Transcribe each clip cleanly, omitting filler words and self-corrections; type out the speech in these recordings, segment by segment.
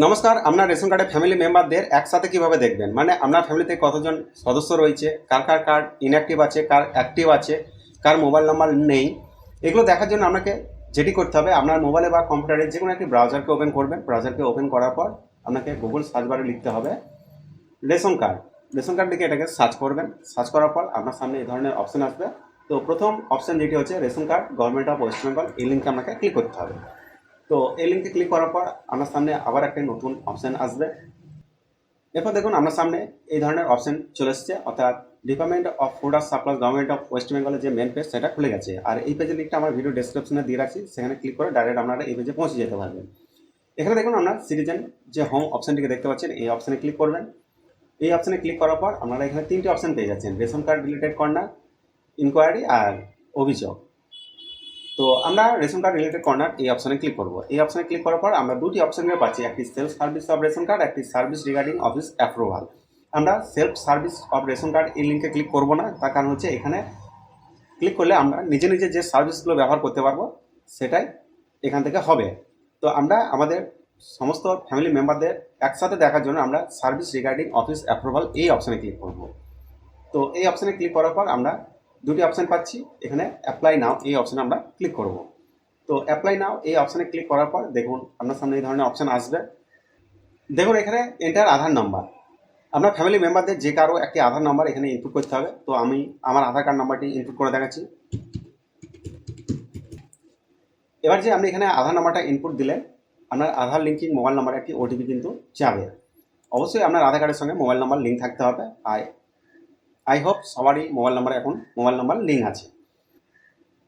নমস্কার। আপনার রেশন কার্ডে ফ্যামিলি মেম্বারদের একসাথে কিভাবে দেখবেন, মানে আপনার ফ্যামিলিতে কতজন সদস্য রয়েছে, কার কার কার্ড ইনঅ্যাক্টিভ আছে, কার অ্যাক্টিভ আছে, কার মোবাইল নাম্বার নেই, এগুলো দেখার জন্য আপনাকে যেটি করতে হবে, আপনার মোবাইলে বা কম্পিউটারে যে কোনো একটি ব্রাউজারকে ওপেন করবেন। ব্রাউজারকে ওপেন করার পর আপনাকে গুগল সার্চ বারে লিখতে হবে রেশন কার্ড। রেশন কার্ড লিখে এটাকে সার্চ করবেন। সার্চ করার পর আপনার সামনে এই ধরনের অপশন আসবে। তো প্রথম অপশন যেটি হচ্ছে ration card government of West Bengal, এই লিঙ্কে আপনাকে ক্লিক করতে হবে। তো এই লিঙ্কে ক্লিক করার পর আপনার সামনে আবার একটা নতুন অপশন আসবে। এরপর দেখুন আপনার সামনে এই ধরনের অপশন চলে এসেছে, অর্থাৎ ডিপার্টমেন্ট অফ ফুড আর সাপ্লাইজ গভর্নমেন্ট অফ ওয়েস্ট বেঙ্গলের যে মেন পেজ সেটা খুলে গেছে। আর এই পেজের লিঙ্কটা আমার ভিডিও ডেসক্রিপশনে দিয়ে রাখছি, সেখানে ক্লিক করে ডাইরেক্ট আপনারা এই পেজে পৌঁছে যেতে পারবেন। এখানে দেখুন আপনার সিটিজেন যে হোম অপশনটিকে দেখতে পাচ্ছেন, এই অপশনে ক্লিক করবেন। এই অপশনে ক্লিক করার পর আপনারা এখানে তিনটি অপশন পেয়ে যাচ্ছেন, ration card related corner, enquiry আর অভিযোগ। তো আমরা রেশন কার্ড রিলেটেড কর্নার এই অপশনে ক্লিক করব। এই অপশনে ক্লিক করার পর আমরা দুটি অপশন পাচ্ছি, একটি self service of ration card, একটি সার্ভিস রিগার্ডিং অফিস অ্যাপ্রুভাল। আমরা self service of ration card এই লিঙ্কে ক্লিক করব না, তার কারণ হচ্ছে এখানে ক্লিক করলে আমরা নিজে নিজে যে সার্ভিসগুলো ব্যবহার করতে পারবো সেটাই এখান থেকে হবে। তো আমরা আমাদের সমস্ত ফ্যামিলি মেম্বারদের একসাথে দেখার জন্য আমরা সার্ভিস রিগার্ডিং অফিস অ্যাপ্রুভাল এই অপশনে ক্লিক করব। তো এই অপশনে ক্লিক করার পর আমরা দুটি অপশন পাচ্ছি, এখানে অ্যাপ্লাই নাও এই অপশনে আমরা ক্লিক করব। তো অ্যাপ্লাই নাও এই অপশনে ক্লিক করার পর দেখুন আপনার সামনে এই ধরনের অপশন আসবে। দেখুন এখানে এন্টার আধার নাম্বার, আপনার ফ্যামিলি মেম্বারদের যে কারো একটি আধার নাম্বার এখানে ইনপুট করতে হবে। তো আমি আমার আধার কার্ড নাম্বারটি ইনপুট করে দেখাচ্ছি। এবার যে আপনি এখানে আধার নাম্বারটা ইনপুট দিলেন, আপনার আধার লিঙ্কিং মোবাইল নাম্বারে একটি ওটিপি কিন্তু যাবে। অবশ্যই আপনার আধার কার্ডের সঙ্গে মোবাইল নাম্বার লিঙ্ক থাকতে হবে। আই হোপ সবারই মোবাইল নাম্বার এখন মোবাইল নাম্বার লিঙ্ক আছে।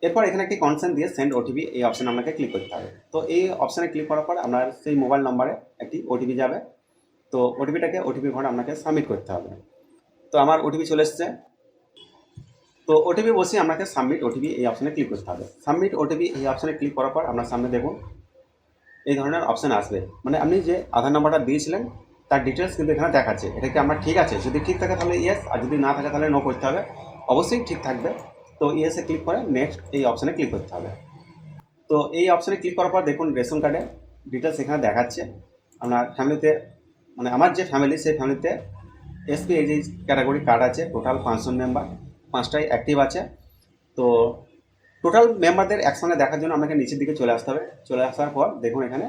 এরপর এখানে একটি কনসেন্ট দিয়ে সেন্ড ওটিপি এই অপশানে আপনাকে ক্লিক করতে হবে। তো এই অপশানে ক্লিক করার পর আপনার সেই মোবাইল নাম্বারে একটি ওটিপি যাবে। তো ওটিপি ঘরে আপনাকে সাবমিট করতে হবে। তো আমার ওটিপি চলে এসছে। তো ওটিপি বসে আপনাকে সাবমিট ওটিপি এই অপশানে ক্লিক করতে হবে। সাবমিট ওটিপি এই অপশানে ক্লিক করার পর আপনার সামনে দেখুন এই ধরনের অপশান আসবে, মানে আপনি যে আধার নাম্বারটা দিয়েছিলেন তার ডিটেলস কিন্তু এখানে দেখাচ্ছে। এটা কি আমার ঠিক আছে? যদি ঠিক থাকে তাহলে ইয়েস, আর যদি না থাকে তাহলে নো করতে হবে। অবশ্যই ঠিক থাকবে। তো ইয়েসে ক্লিক করে নেক্সট এই অপশানে ক্লিক করতে হবে। তো এই অপশানে ক্লিক করার পর দেখুন রেশন কার্ডের ডিটেলস এখানে দেখাচ্ছে। আপনার ফ্যামিলিতে, মানে আমার যে ফ্যামিলি সেই ফ্যামিলিতে এসপি এই ক্যাটাগরি কার্ড আছে, টোটাল 5 জন মেম্বার, 5টাই অ্যাক্টিভ আছে। তো টোটাল মেম্বারদের একসঙ্গে দেখার জন্য আমাকে নিচের দিকে চলে আসতে হবে। চলে আসার পর দেখুন এখানে,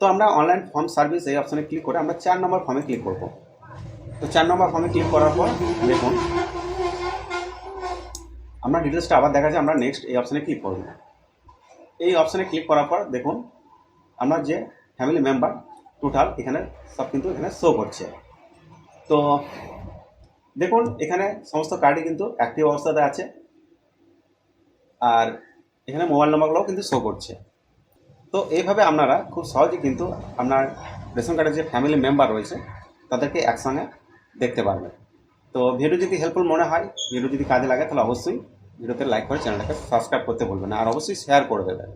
তো আমরা অনলাইন ফর্ম সার্ভিস এই অপশানে ক্লিক করে আমরা 4 নম্বর ফর্মে ক্লিক করব। তো 4 নম্বর ফর্মে ক্লিক করার পর দেখুন আমরা ডিটেলসটা আবার দেখা যায়, আমরা নেক্সট এই অপশানে ক্লিক করব। এই অপশানে ক্লিক করার পর দেখুন আমরা যে ফ্যামিলি মেম্বার টোটাল এখানে সব কিন্তু এখানে শো করছে। তো দেখুন এখানে সমস্ত কার্ডই কিন্তু অ্যাক্টিভ অবস্থাতে আছে, আর এখানে মোবাইল নাম্বারগুলোও কিন্তু শো করছে। তো এইভাবে আপনারা খুব সহজেই কিন্তু আপনার রেশন কার্ডের যে ফ্যামিলি মেম্বার রয়েছে তাদেরকে একসঙ্গে দেখতে পারবেন। তো ভিডিও যদি হেল্পফুল মনে হয়, ভিডিও যদি কাজে লাগে, তাহলে অবশ্যই ভিডিওতে লাইক করে চ্যানেলটাকে সাবস্ক্রাইব করতে বলবেন না, আর অবশ্যই শেয়ার করে দেবেন।